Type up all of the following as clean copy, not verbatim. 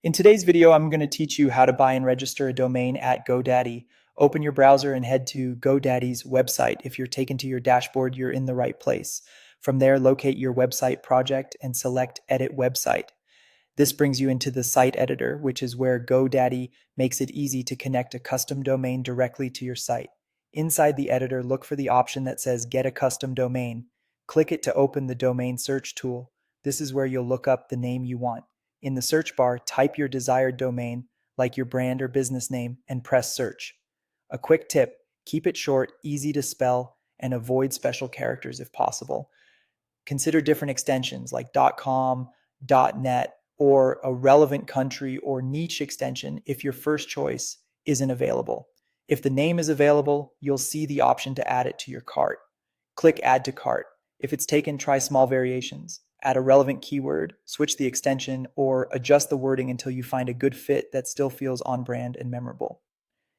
In today's video, I'm going to teach you how to buy and register a domain at GoDaddy. Open your browser and head to GoDaddy's website. If you're taken to your dashboard, you're in the right place. From there, locate your website project and select Edit Website. This brings you into the site editor, which is where GoDaddy makes it easy to connect a custom domain directly to your site. Inside the editor, look for the option that says Get a Custom Domain. Click it to open the domain search tool. This is where you'll look up the name you want. In the search bar, type your desired domain, like your brand or business name, and press search. A quick tip, keep it short, easy to spell, and avoid special characters if possible. Consider different extensions like .com, .net, or a relevant country or niche extension if your first choice isn't available. If the name is available, you'll see the option to add it to your cart. Click Add to Cart. If it's taken, try small variations. Add a relevant keyword, switch the extension, or adjust the wording until you find a good fit that still feels on brand and memorable.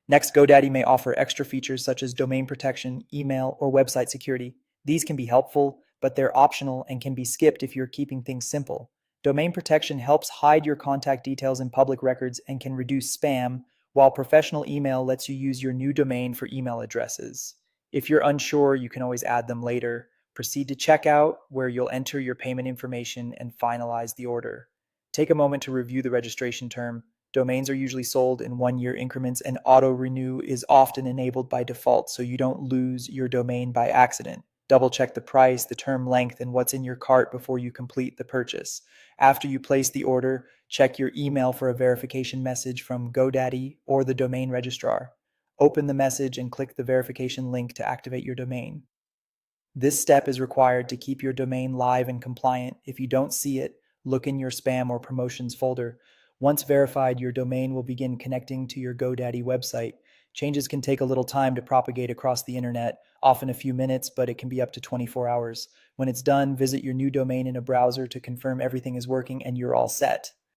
Next, GoDaddy may offer extra features such as domain protection, email, or website security. These can be helpful, but they're optional and can be skipped if you're keeping things simple. Domain protection helps hide your contact details in public records and can reduce spam, while professional email lets you use your new domain for email addresses. If you're unsure, you can always add them later. Proceed to checkout, where you'll enter your payment information and finalize the order. Take a moment to review the registration term. Domains are usually sold in 1-year increments, and auto-renew is often enabled by default so you don't lose your domain by accident. Double check the price, the term length, and what's in your cart before you complete the purchase. After you place the order, check your email for a verification message from GoDaddy or the domain registrar. Open the message and click the verification link to activate your domain. This step is required to keep your domain live and compliant. If you don't see it, look in your spam or promotions folder. Once verified, your domain will begin connecting to your GoDaddy website. Changes can take a little time to propagate across the internet, often a few minutes, but it can be up to 24 hours. When it's done, visit your new domain in a browser to confirm everything is working and you're all set.